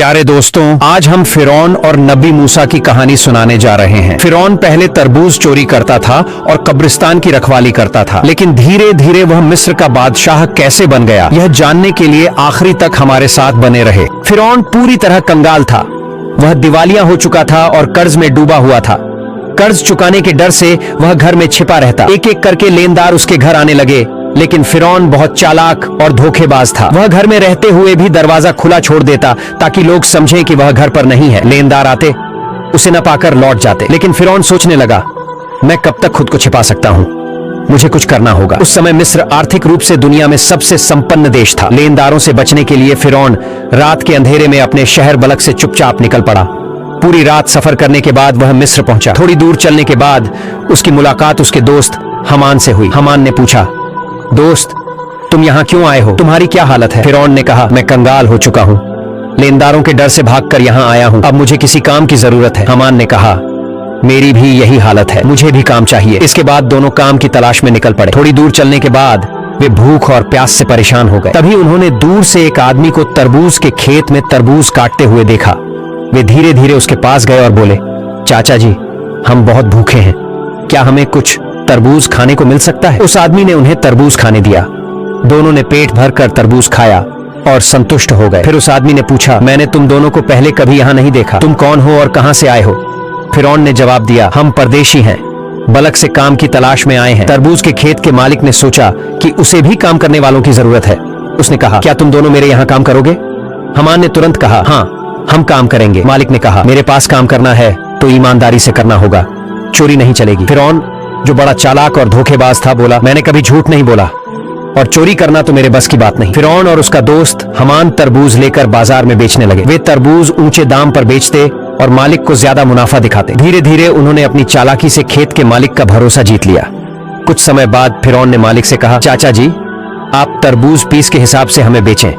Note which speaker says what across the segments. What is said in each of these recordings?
Speaker 1: प्यारे दोस्तों, आज हम फिरौन और नबी मूसा की कहानी सुनाने जा रहे हैं। फिरौन पहले तरबूज चोरी करता था और कब्रिस्तान की रखवाली करता था, लेकिन धीरे धीरे वह मिस्र का बादशाह कैसे बन गया, यह जानने के लिए आखिरी तक हमारे साथ बने रहे। फिरौन पूरी तरह कंगाल था। वह दिवालिया हो चुका था और कर्ज में डूबा हुआ था। कर्ज चुकाने के डर से वह घर में छिपा रहता। एक एक करके लेनदार उसके घर आने लगे, लेकिन फिरौन बहुत चालाक और धोखेबाज था। वह घर में रहते हुए भी दरवाजा खुला छोड़ देता ताकि लोग समझें कि वह घर पर नहीं है। लेनदार आते, उसे न पाकर लौट जाते। लेकिन फिरौन सोचने लगा, मैं कब तक खुद को छिपा सकता हूँ, मुझे कुछ करना होगा। उस समय मिस्र आर्थिक रूप से दुनिया में सबसे संपन्न देश था। लेनदारों से बचने के लिए फिरौन रात के अंधेरे में अपने शहर बलक से चुपचाप निकल पड़ा। पूरी रात सफर करने के बाद वह मिस्र पहुंचा। थोड़ी दूर चलने के बाद उसकी मुलाकात उसके दोस्त हमान से हुई। हमान ने पूछा, दोस्त, तुम यहाँ क्यों आए हो? तुम्हारी क्या हालत है? फिरौन ने कहा, मैं कंगाल हो चुका हूँ, लेनदारों के डर से भागकर यहाँ आया हूँ। अब मुझे किसी काम की जरूरत है। हमान ने कहा, मेरी भी यही हालत है, मुझे भी काम चाहिए। इसके बाद दोनों काम की तलाश में निकल पड़े। थोड़ी दूर चलने के बाद वे भूख और प्यास से परेशान हो गए। तभी उन्होंने दूर से एक आदमी को तरबूज के खेत में तरबूज काटते हुए देखा। वे धीरे धीरे उसके पास गए और बोले, चाचा जी, हम बहुत भूखे हैं, क्या हमें कुछ तरबूज खाने को मिल सकता है? उस आदमी ने उन्हें तरबूज खाने दिया। दोनों ने पेट भरकर तरबूज खाया और संतुष्ट हो गए। फिर उस आदमी ने पूछा, मैंने तुम दोनों को पहले कभी यहाँ नहीं देखा, तुम कौन हो और कहां से आए हो? फिरौन ने जवाब दिया, हम परदेशी हैं, बलक से काम की तलाश में आए हैं। तरबूज के खेत के मालिक ने सोचा कि उसे भी काम करने वालों की जरूरत है। उसने कहा, क्या तुम दोनों मेरे यहाँ काम करोगे? हमान ने तुरंत कहा, हाँ, हम काम करेंगे। मालिक ने कहा, मेरे पास काम करना है तो ईमानदारी से करना होगा, चोरी नहीं चलेगी। फिरौन, जो बड़ा चालाक और धोखेबाज था, बोला, मैंने कभी झूठ नहीं बोला और चोरी करना तो मेरे बस की बात नहीं। फिरौन और उसका दोस्त हमान तरबूज लेकर बाजार में बेचने लगे। वे तरबूज ऊंचे दाम पर बेचते और मालिक को ज्यादा मुनाफा दिखाते। धीरे धीरे उन्होंने अपनी चालाकी से खेत के मालिक का भरोसा जीत लिया। कुछ समय बाद फिरौन ने मालिक से कहा, चाचा जी, आप तरबूज पीस के हिसाब से हमें बेचें,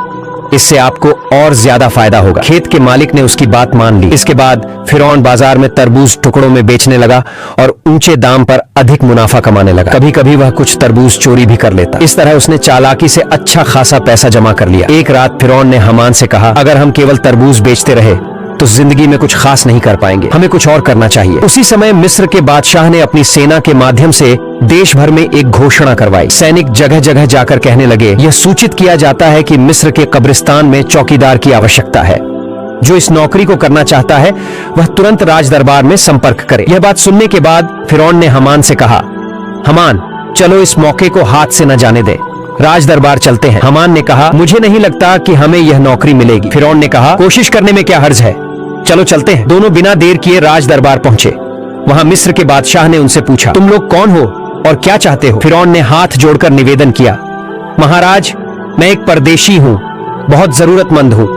Speaker 1: इससे आपको और ज्यादा फायदा होगा। खेत के मालिक ने उसकी बात मान ली। इसके बाद फिरौन बाजार में तरबूज टुकड़ों में बेचने लगा और ऊंचे दाम पर अधिक मुनाफा कमाने लगा। कभी कभी वह कुछ तरबूज चोरी भी कर लेता। इस तरह उसने चालाकी से अच्छा खासा पैसा जमा कर लिया। एक रात फिरौन ने हमान से कहा, अगर हम केवल तरबूज बेचते रहे तो जिंदगी में कुछ खास नहीं कर पाएंगे, हमें कुछ और करना चाहिए। उसी समय मिस्र के बादशाह ने अपनी सेना के माध्यम से देश भर में एक घोषणा करवाई। सैनिक जगह जगह जाकर कहने लगे, यह सूचित किया जाता है कि मिस्र के कब्रिस्तान में चौकीदार की आवश्यकता है। जो इस नौकरी को करना चाहता है वह तुरंत राज दरबार में संपर्क करे। यह बात सुनने के बाद फिरौन ने हमान से कहा, हमान, चलो इस मौके को हाथ से न जाने दे, राज दरबार चलते हैं। हमान ने कहा, मुझे नहीं लगता कि हमें यह नौकरी मिलेगी। फिरौन ने कहा, कोशिश करने में क्या हर्ज है, चलो चलते हैं। दोनों बिना देर किए राज दरबार पहुंचे। वहां मिस्र के बादशाह ने उनसे पूछा, तुम लोग कौन हो और क्या चाहते हो? फिरौन ने हाथ जोड़कर निवेदन किया, महाराज, मैं एक परदेशी हूँ, बहुत जरूरतमंद हूँ।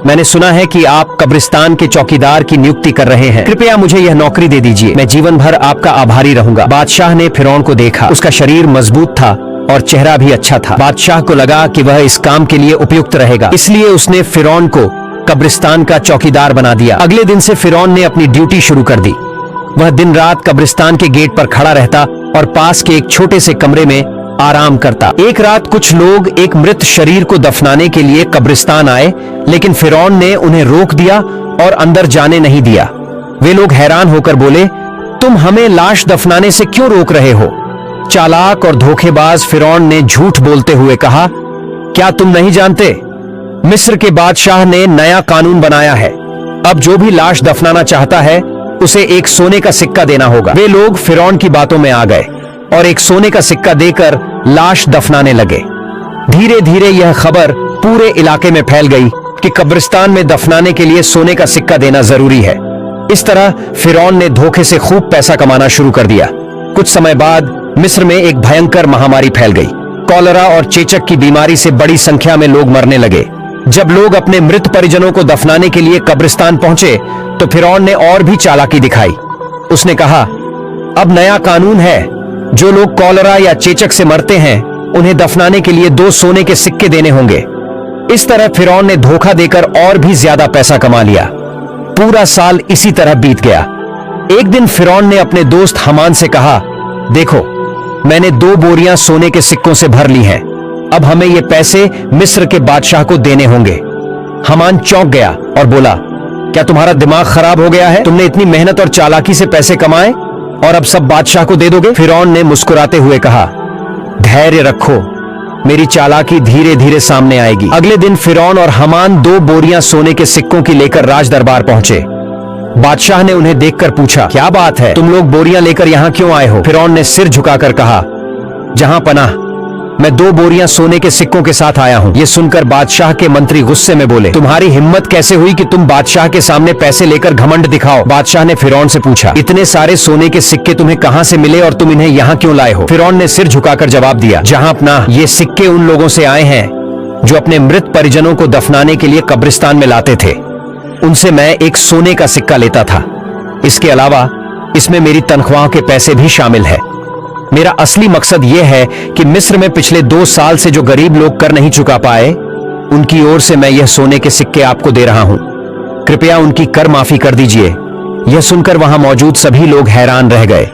Speaker 1: मैंने सुना है कि आप कब्रिस्तान के चौकीदार की नियुक्ति कर रहे हैं, कृपया मुझे यह नौकरी दे दीजिए, मैं जीवन भर आपका आभारी रहूंगा। बादशाह ने फिरौन को देखा। उसका शरीर मजबूत था और चेहरा भी अच्छा था। बादशाह को लगा कि वह इस काम के लिए उपयुक्त रहेगा, इसलिए उसने फिरौन को कब्रिस्तान का चौकीदार बना दिया। अगले दिन से फिरौन ने अपनी ड्यूटी शुरू कर दी। वह दिन रात कब्रिस्तान के गेट पर खड़ा रहता और पास के एक छोटे से कमरे में आराम करता। एक रात कुछ लोग एक मृत शरीर को दफनाने के लिए कब्रिस्तान आए, लेकिन फिरौन ने उन्हें रोक दिया और अंदर जाने नहीं दिया। वे लोग हैरान होकर बोले, तुम हमें लाश दफनाने से क्यों रोक रहे हो? चालाक और धोखेबाज फिरौन ने झूठ बोलते हुए कहा, क्या तुम नहीं जानते, मिस्र के बादशाह ने नया कानून बनाया है, अब जो भी लाश दफनाना चाहता है उसे एक सोने का सिक्का देना होगा। वे लोग फिरौन की बातों में आ गए और एक सोने का सिक्का देकर लाश दफनाने लगे। धीरे धीरे यह खबर पूरे इलाके में फैल गई कि कब्रिस्तान में दफनाने के लिए सोने का सिक्का देना जरूरी है। इस तरह फिरौन ने धोखे से खूब पैसा कमाना शुरू कर दिया। कुछ समय बाद मिस्र में एक भयंकर महामारी फैल गई। कॉलेरा और चेचक की बीमारी से बड़ी संख्या में लोग मरने लगे। जब लोग अपने मृत परिजनों को दफनाने के लिए कब्रिस्तान पहुंचे तो फिरौन ने और भी चालाकी दिखाई। उसने कहा, अब नया कानून है, जो लोग कॉलेरा या चेचक से मरते हैं उन्हें दफनाने के लिए 2 सोने के सिक्के देने होंगे। इस तरह फिरौन ने धोखा देकर और भी ज्यादा पैसा कमा लिया। पूरा साल इसी तरह बीत गया। एक दिन फिरौन ने अपने दोस्त हमान से कहा, देखो, मैंने 2 बोरियां सोने के सिक्कों से भर ली हैं, अब हमें ये पैसे मिस्र के बादशाह को देने होंगे। हमान चौंक गया और बोला, क्या तुम्हारा दिमाग खराब हो गया है? तुमने इतनी मेहनत और चालाकी से पैसे कमाए और अब सब बादशाह को दे दोगे? फिरौन ने मुस्कुराते हुए कहा, धैर्य रखो, मेरी चालाकी धीरे धीरे सामने आएगी। अगले दिन फिरौन और हमान 2 बोरियां सोने के सिक्कों की लेकर राज दरबार पहुंचे। बादशाह ने उन्हें देखकर पूछा, क्या बात है, तुम लोग बोरियां लेकर यहां क्यों आए हो? फिरौन ने सिर झुकाकर कहा, जहां पनाह, मैं 2 बोरियां सोने के सिक्कों के साथ आया हूं। यह सुनकर बादशाह के मंत्री गुस्से में बोले, तुम्हारी हिम्मत कैसे हुई कि तुम बादशाह के सामने पैसे लेकर घमंड दिखाओ? बादशाह ने फिरौन से पूछा, इतने सारे सोने के सिक्के तुम्हें कहां से मिले और तुम इन्हें यहां क्यों लाए हो? फिरौन ने सिर झुकाकर जवाब दिया, जहां पनाह, ये सिक्के उन लोगों से आए हैं जो अपने मृत परिजनों को दफनाने के लिए कब्रिस्तान में लाते थे। उनसे मैं एक सोने का सिक्का लेता था। इसके अलावा इसमें मेरी तनख्वाहों के पैसे भी शामिल है। मेरा असली मकसद यह है कि मिस्र में पिछले 2 साल से जो गरीब लोग कर नहीं चुका पाए, उनकी ओर से मैं यह सोने के सिक्के आपको दे रहा हूं। कृपया उनकी कर माफी कर दीजिए। यह सुनकर वहां मौजूद सभी लोग हैरान रह गए।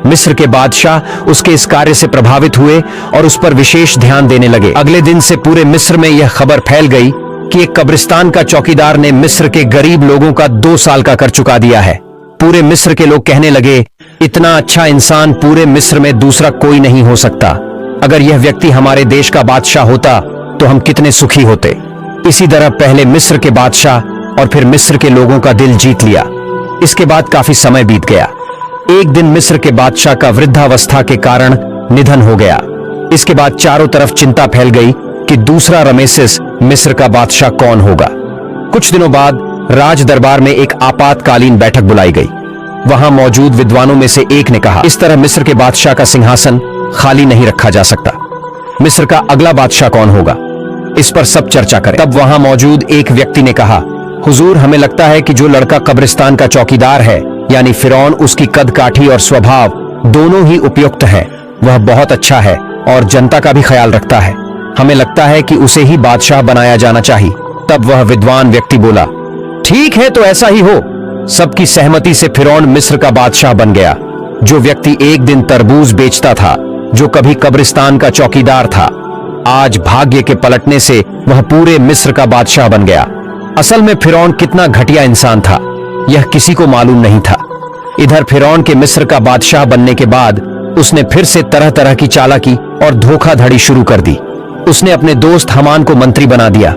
Speaker 1: मिस्र के बादशाह उसके इस कार्य से प्रभावित हुए और उस पर विशेष ध्यान देने लगे। अगले दिन से पूरे मिस्र में यह खबर फैल गई कि एक कब्रिस्तान का चौकीदार ने मिस्र के गरीब लोगों का 2 साल का कर चुका दिया है। पूरे मिस्र के लोग कहने लगे, इतना अच्छा इंसान पूरे मिस्र में दूसरा कोई नहीं हो सकता। अगर यह व्यक्ति हमारे देश का बादशाह होता तो हम कितने सुखी होते। इसी तरह पहले मिस्र के बादशाह और फिर मिस्र के लोगों का दिल जीत लिया। इसके बाद काफी समय बीत गया। एक दिन मिस्र के बादशाह का वृद्धावस्था के कारण निधन हो गया। इसके बाद चारों तरफ चिंता फैल गई कि दूसरा रमेसेस मिस्र का बादशाह कौन होगा। कुछ दिनों बाद राज दरबार में एक आपातकालीन बैठक बुलाई गई। वहां मौजूद विद्वानों में से एक ने कहा, इस तरह मिस्र के बादशाह का सिंहासन खाली नहीं रखा जा सकता। मिस्र का अगला बादशाह कौन होगा, इस पर सब चर्चा करें। तब वहां मौजूद एक व्यक्ति ने कहा, हुजूर, हमें लगता है कि जो लड़का कब्रिस्तान का चौकीदार है, यानी फिरौन, उसकी कद काठी और स्वभाव दोनों ही उपयुक्त है। वह बहुत अच्छा है और जनता का भी ख्याल रखता है। हमें लगता है कि उसे ही बादशाह बनाया जाना चाहिए। तब वह विद्वान व्यक्ति बोला, ठीक है, तो ऐसा ही हो। सबकी सहमति से फिरौन मिस्र का बादशाह बन गया। जो व्यक्ति एक दिन तरबूज बेचता था, जो कभी कब्रिस्तान का चौकीदार था, आज भाग्य के पलटने से वह पूरे मिस्र का बादशाह बन गया। असल में फिरौन कितना घटिया इंसान था, यह किसी को मालूम नहीं था। इधर फिरौन के मिस्र का बादशाह बनने के बाद उसने फिर से तरह तरह की चालाकी और धोखाधड़ी शुरू कर दी। उसने अपने दोस्त हमान को मंत्री बना दिया।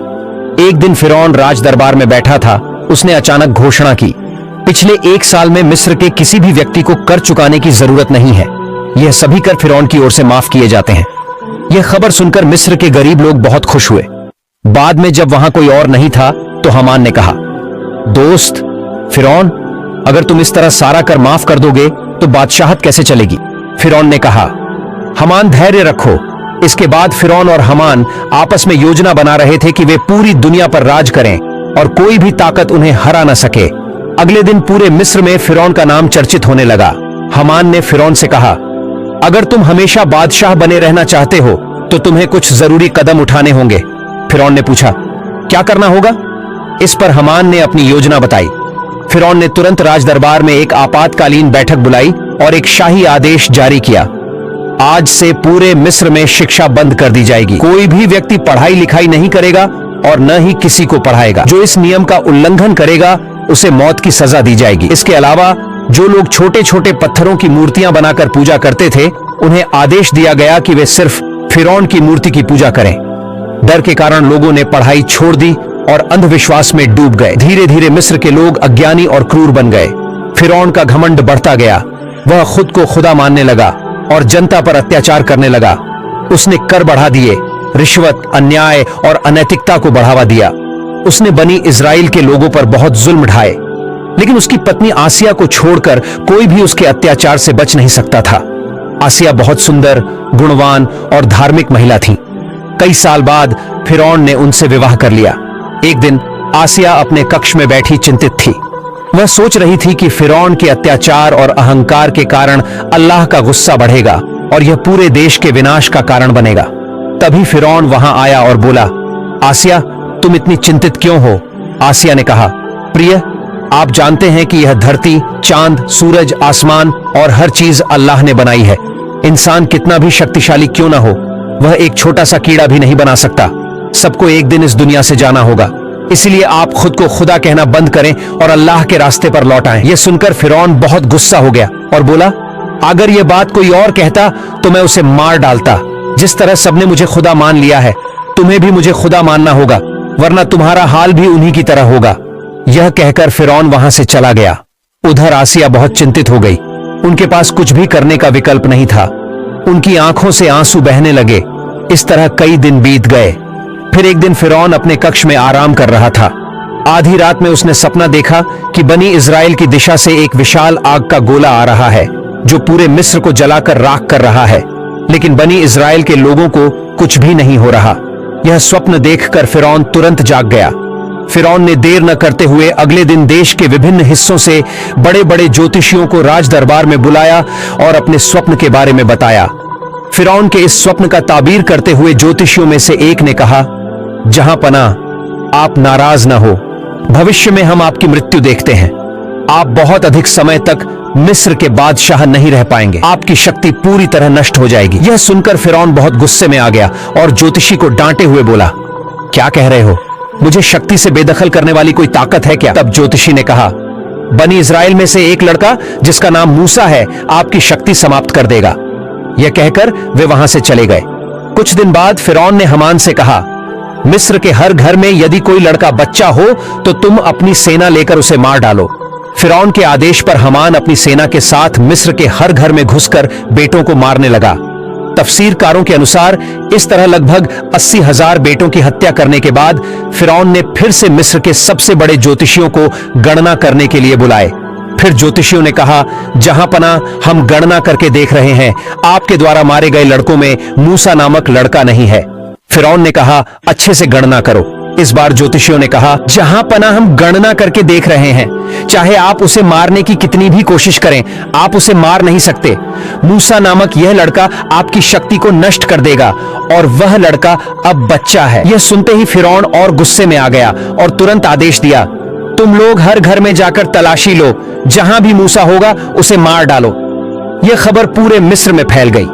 Speaker 1: एक दिन फिरौन राज दरबार में बैठा था। उसने अचानक घोषणा की, पिछले 1 साल में मिस्र के किसी भी व्यक्ति को कर चुकाने की जरूरत नहीं है। यह सभी कर फिरौन की ओर से माफ किए जाते हैं। यह खबर सुनकर मिस्र के गरीब लोग बहुत खुश हुए। बाद में जब वहां कोई और नहीं था तो हमान ने कहा, दोस्त फिरौन, अगर तुम इस तरह सारा कर माफ कर दोगे तो बादशाहत कैसे चलेगी? फिरौन ने कहा, हमान धैर्य रखो। इसके बाद फिरौन और हमान आपस में योजना बना रहे थे कि वे पूरी दुनिया पर राज करें और कोई भी ताकत उन्हें हरा न सके। अगले दिन पूरे मिस्र में फिरौन का नाम चर्चित होने लगा। हमान ने फिरौन से कहा, अगर तुम हमेशा बादशाह बने रहना चाहते हो तो तुम्हें कुछ जरूरी कदम उठाने होंगे। फिरौन ने पूछा, क्या करना होगा? इस पर हमान ने अपनी योजना बताई। फिरौन ने तुरंत राज दरबार में एक आपातकालीन बैठक बुलाई और एक शाही आदेश जारी किया, आज से पूरे मिस्र में शिक्षा बंद कर दी जाएगी। कोई भी व्यक्ति पढ़ाई लिखाई नहीं करेगा और न ही किसी को पढ़ाएगा। जो इस नियम का उल्लंघन करेगा उसे मौत की सजा दी जाएगी। इसके अलावा जो लोग छोटे छोटे पत्थरों की मूर्तियां बनाकर पूजा करते थे, उन्हें आदेश दिया गया कि वे सिर्फ फिरौन की मूर्ति की पूजा करें। डर के कारण लोगों ने पढ़ाई छोड़ दी और अंधविश्वास में डूब गए। धीरे धीरे मिस्र के लोग अज्ञानी और क्रूर बन गए। फिरौन का घमंड बढ़ता गया। वह खुद को खुदा मानने लगा और जनता पर अत्याचार करने लगा। उसने कर बढ़ा दिए, रिश्वत, अन्याय और अनैतिकता को बढ़ावा दिया। उसने बनी इजराइल के लोगों पर बहुत जुल्म ढाए, लेकिन उसकी पत्नी आसिया को छोड़कर कोई भी उसके अत्याचार से बच नहीं सकता था। आसिया बहुत सुंदर, गुणवान और धार्मिक महिला थी। कई साल बाद फिरौन ने उनसे विवाह कर लिया। एक दिन आसिया अपने कक्ष में बैठी चिंतित थी। वह सोच रही थी कि फिरौन के अत्याचार और अहंकार के कारण अल्लाह का गुस्सा बढ़ेगा और यह पूरे देश के विनाश का कारण बनेगा। तभी फिरौन वहां आया और बोला, आसिया, तुम इतनी चिंतित क्यों हो? आसिया ने कहा, प्रिय, आप जानते हैं कि यह धरती, चांद, सूरज, आसमान और हर चीज अल्लाह ने बनाई है। इंसान कितना भी शक्तिशाली क्यों ना हो, वह एक छोटा सा कीड़ा भी नहीं बना सकता। सबको एक दिन इस दुनिया से जाना होगा। इसलिए आप खुद को खुदा कहना बंद करें और अल्लाह के रास्ते पर लौट आएं। यह सुनकर फिरौन बहुत गुस्सा हो गया और बोला, अगर यह बात कोई और कहता तो मैं उसे मार डालता। जिस तरह सबने मुझे खुदा मान लिया है, तुम्हें भी मुझे खुदा मानना होगा, वरना तुम्हारा हाल भी उन्हीं की तरह होगा। यह कहकर फिरौन वहां से चला गया। उधर आसिया बहुत चिंतित हो गई। उनके पास कुछ भी करने का विकल्प नहीं था। उनकी आंखों से आंसू बहने लगे। इस तरह कई दिन बीत गए। फिर एक दिन फिरौन अपने कक्ष में आराम कर रहा था। आधी रात में उसने सपना देखा कि बनी इजराइल की दिशा से एक विशाल आग का गोला आ रहा है जो पूरे मिस्र को जलाकर राख कर रहा है, लेकिन बनी इजराइल के लोगों को कुछ भी नहीं हो रहा। यह स्वप्न देखकर फिरौन तुरंत जाग गया। फिरौन ने देर न करते हुए अगले दिन देश के विभिन्न हिस्सों से बड़े बड़े ज्योतिषियों को राज दरबार में बुलाया और अपने स्वप्न के बारे में बताया। फिरौन के इस स्वप्न का ताबीर करते हुए ज्योतिषियों में से एक ने कहा, जहां पना, आप नाराज न हो। भविष्य में हम आपकी मृत्यु देखते हैं। आप बहुत अधिक समय तक मिस्र के बादशाह नहीं रह पाएंगे। आपकी शक्ति पूरी तरह नष्ट हो जाएगी। यह सुनकर फिरौन बहुत गुस्से में आ गया और ज्योतिषी को डांटे हुए बोला, क्या कह रहे हो? मुझे शक्ति से बेदखल करने वाली कोई ताकत है क्या? तब ज्योतिषी ने कहा, बनी इजराइल में से एक लड़का जिसका नाम मूसा है आपकी शक्ति समाप्त कर देगा। यह कहकर वे वहां से चले गए। कुछ दिन बाद फिरौन ने हमान से कहा, मिस्र के हर घर में यदि कोई लड़का बच्चा हो तो तुम अपनी सेना लेकर उसे मार डालो। फिरौन के आदेश पर हमान अपनी सेना के साथ मिस्र के हर घर में घुसकर बेटों को मारने लगा। तफसीरकारों के अनुसार इस तरह लगभग 80,000 बेटों की हत्या करने के बाद फिरौन ने फिर से मिस्र के सबसे बड़े ज्योतिषियों को गणना करने के लिए बुलाए। फिर ज्योतिषियों ने कहा, जहां पना, हम गणना करके देख रहे हैं, आपके द्वारा मारे गए लड़कों में मूसा नामक लड़का नहीं है। फिरौन ने कहा, अच्छे से गणना करो। इस बार ज्योतिषियों ने कहा, जहां पना, हम गणना करके देख रहे हैं, चाहे आप उसे मारने की कितनी भी कोशिश करें, आप उसे मार नहीं सकते। मूसा नामक यह लड़का आपकी शक्ति को नष्ट कर देगा और वह लड़का अब बच्चा है। यह सुनते ही फिरौन और गुस्से में आ गया और तुरंत आदेश दिया, तुम लोग हर घर में जाकर तलाशी लो, जहां भी मूसा होगा उसे मार डालो। यह खबर पूरे मिस्र में फैल गई।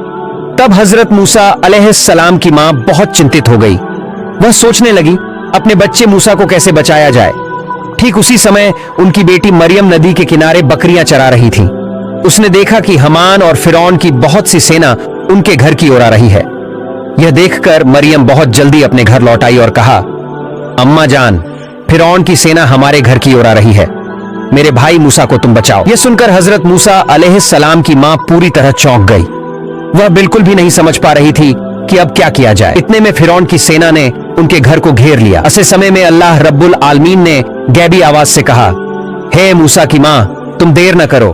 Speaker 1: तब हजरत मूसा अलैहिस्सलाम की मां बहुत चिंतित हो गई। वह सोचने लगी अपने बच्चे मूसा को कैसे बचाया जाए। ठीक उसी समय उनकी बेटी मरियम नदी के किनारे बकरियां चरा रही थी। उसने देखा कि हमान और फिरौन की बहुत सी सेना उनके घर की ओर आ रही है। यह देखकर मरियम बहुत जल्दी अपने घर लौट आई और कहा, अम्मा जान, फिरौन की सेना हमारे घर की ओर आ रही है, मेरे भाई मूसा को तुम बचाओ। यह सुनकर हजरत मूसा अलैहिस्सलाम की मां पूरी तरह चौंक गई। वह बिल्कुल भी नहीं समझ पा रही थी कि अब क्या किया जाए। इतने में फिरौन की सेना ने उनके घर को घेर लिया। ऐसे समय में अल्लाह रब्बुल आलमीन ने गैबी आवाज से कहा, हे मूसा की मां, तुम देर न करो,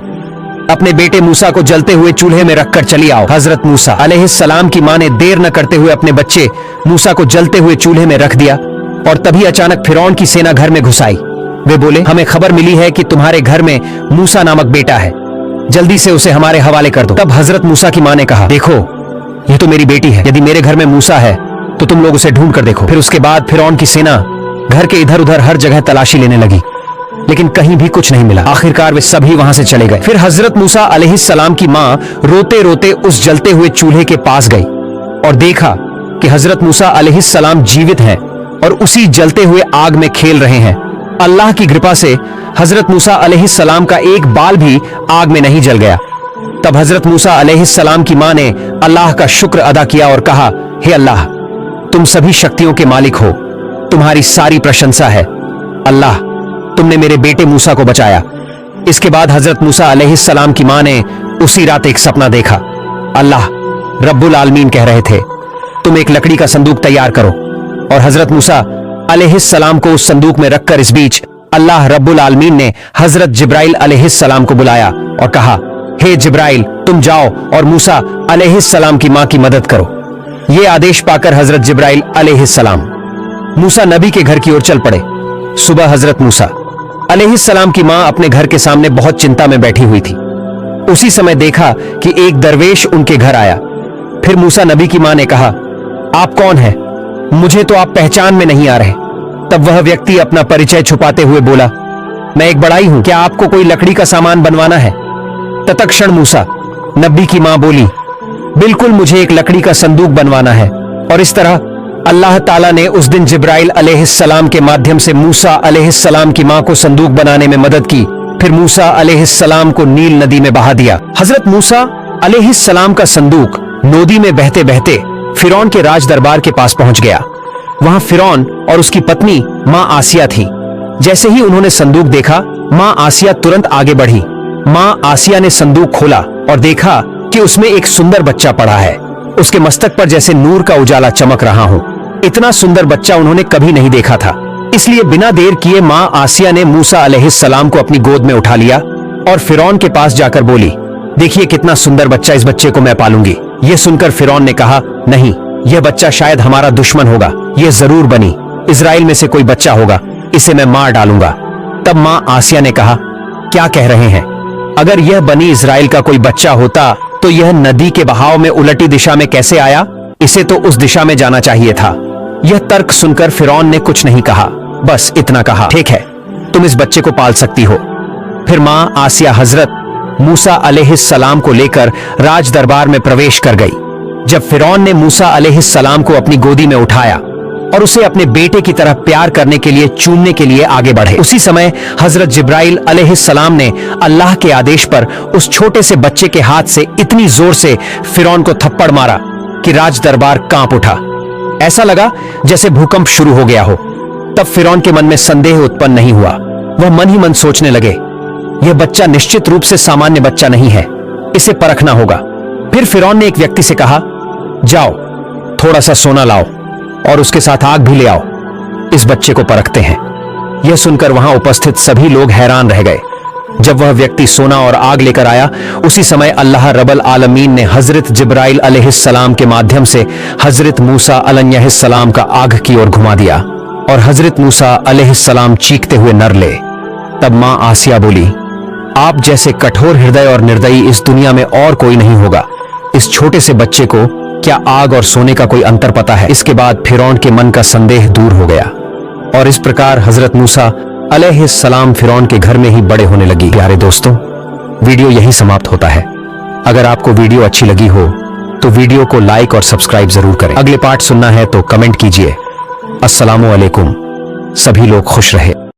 Speaker 1: अपने बेटे मूसा को जलते हुए चूल्हे में रखकर चली आओ। हजरत मूसा अलैहिस्सलाम की मां ने देर न करते हुए अपने बच्चे मूसा को जलते हुए चूल्हे में रख दिया और तभी अचानक फिरौन की सेना घर में घुस आई। वे बोले, हमें खबर मिली है कि तुम्हारे घर में मूसा नामक बेटा है, जल्दी से उसे हमारे हवाले कर दो। तब हजरत मूसा की मां ने कहा, देखो, यह तो मेरी बेटी है, यदि मेरे घर में मूसा है तो तुम लोग उसे ढूंढ कर देखो। फिर उसके बाद फिरौन की सेना घर के इधर उधर हर जगह तलाशी लेने लगी, लेकिन कहीं भी कुछ नहीं मिला। आखिरकार वे सभी वहां से चले गए। फिर हजरत मूसा अलैहिस्सलाम की मां रोते रोते उस जलते हुए चूल्हे के पास गई और देखा कि हजरत मूसा अलैहिस्सलाम जीवित हैं और उसी जलते हुए आग में खेल रहे हैं। अल्लाह की कृपा से हजरत मूसा अलैहिस्सलाम का एक बाल भी आग में नहीं जल गया। तब हजरत मूसा अलैहिस्सलाम की मां ने अल्लाह का शुक्र अदा किया और कहा, हे अल्लाह, तुम सभी शक्तियों के मालिक हो, तुम्हारी सारी प्रशंसा है। अल्लाह, तुमने मेरे बेटे मूसा को बचाया। इसके बाद हजरत मूसा अलैहिस्सलाम की मां ने उसी रात एक सपना देखा। अल्लाह रब्बुल आलमीन कह रहे थे, तुम एक लकड़ी का संदूक तैयार करो, और हजरत मूसा अलैहिस्सलाम को उस संदूक में रखकर इस बीच अल्लाह रब्बुल आलमीन ने हजरत जिब्राइल अलैहिस्सलाम को बुलाया और कहा, हे जिब्राइल, तुम जाओ और मूसा अलैहिस्सलाम की मां की मदद करो। यह आदेश पाकर हजरत जिब्राइल अलैहिस्सलाम मूसा नबी के घर की ओर चल पड़े। सुबह हजरत मूसा अलैहिस्सलाम की मां अपने घर के सामने बहुत चिंता में बैठी हुई थी। उसी समय देखा कि एक दरवेश उनके घर आया। फिर मूसा नबी की मां ने कहा, आप कौन हैं? मुझे तो आप पहचान में नहीं आ रहे। तब वह व्यक्ति अपना परिचय छुपाते हुए बोला, मैं एक बड़ाई हूं, क्या आपको कोई लकड़ी का सामान बनवाना है? तत्क्षण मूसा नबी की मां बोली, बिल्कुल, मुझे एक लकड़ी का संदूक बनवाना है। और इस तरह अल्लाह ताला ने उस दिन जिब्राइल अलैहिस्सलाम के माध्यम से मूसा अलैहिस्सलाम की मां को संदूक बनाने में मदद की। फिर मूसा अलैहिस्सलाम को नील नदी में बहा दिया। हजरत मूसा अलैहिस्सलाम का संदूक नदी में बहते बहते फिरौन के राज दरबार के पास पहुंच गया। वहां फिरौन और उसकी पत्नी मां आसिया थी। जैसे ही उन्होंने संदूक देखा, मां आसिया तुरंत आगे बढ़ी। मां आसिया ने संदूक खोला और देखा कि उसमें एक सुंदर बच्चा पड़ा है। उसके मस्तक पर जैसे नूर का उजाला चमक रहा हो। इतना सुंदर बच्चा उन्होंने कभी नहीं देखा था। इसलिए बिना देर किए मां आसिया ने मूसा अलैहिस्सलाम को अपनी गोद में उठा लिया और फिरौन के पास जाकर बोली, देखिए कितना सुंदर बच्चा, इस बच्चे को मैं पालूंगी। यह सुनकर फिरौन ने कहा, नहीं, यह बच्चा शायद हमारा दुश्मन होगा। यह जरूर बनी इजराइल में से कोई बच्चा होगा, इसे मैं मार डालूंगा। तब मां आसिया ने कहा, क्या कह रहे हैं? अगर यह बनी इजराइल का कोई बच्चा होता तो यह नदी के बहाव में उलटी दिशा में कैसे आया? इसे तो उस दिशा में जाना चाहिए था। यह तर्क सुनकर फिरौन ने कुछ नहीं कहा, बस इतना कहा, ठीक है, तुम इस बच्चे को पाल सकती हो। फिर मां आसिया हजरत मूसा अलैहिस्सलाम को लेकर राज दरबार में प्रवेश कर गई। जब फिरौन ने मूसा अलैहिस्सलाम को अपनी गोदी में उठाया और उसे अपने बेटे की तरह प्यार करने के लिए, चूमने के लिए आगे बढ़े, उसी समय हजरत जिब्राइल अलैहिस्सलाम ने अल्लाह के आदेश पर उस छोटे से बच्चे के हाथ से इतनी जोर से फिरौन को थप्पड़ मारा कि राज दरबार कांप उठा। ऐसा लगा जैसे भूकंप शुरू हो गया हो। तब फिरौन के मन में संदेह उत्पन्न नहीं हुआ। वह मन ही मन सोचने लगे, यह बच्चा निश्चित रूप से सामान्य बच्चा नहीं है, इसे परखना होगा। फिर फिरौन ने एक व्यक्ति से कहा, जाओ थोड़ा सा सोना लाओ और उसके साथ आग भी ले आओ, इस बच्चे को परखते हैं। यह सुनकर वहां उपस्थित सभी लोग हैरान रह गए। जब वह व्यक्ति सोना और आग लेकर आया, उसी समय अल्लाह रब्बुल आलमीन ने हजरत जिब्राइल अलैहिस्सलाम के माध्यम से हजरत मूसा अलैहिस्सलाम का आग की ओर घुमा दिया और हजरत मूसा अलैहिस्सलाम चीखते हुए नर ले। तब मां आसिया बोली, आप जैसे कठोर हृदय और निर्दयी इस दुनिया में और कोई नहीं होगा। इस छोटे से बच्चे को क्या आग और सोने का कोई अंतर पता है? इसके बाद फिरौन के मन का संदेह दूर हो गया और इस प्रकार हजरत मूसा अलैहिस्सलाम फिरौन के घर में ही बड़े होने लगी। प्यारे दोस्तों, वीडियो यही समाप्त होता है। अगर आपको वीडियो अच्छी लगी हो तो वीडियो को लाइक और सब्सक्राइब जरूर करें। अगले पार्ट सुनना है तो कमेंट कीजिए। अस्सलामु अलैकुम। सभी लोग खुश रहे।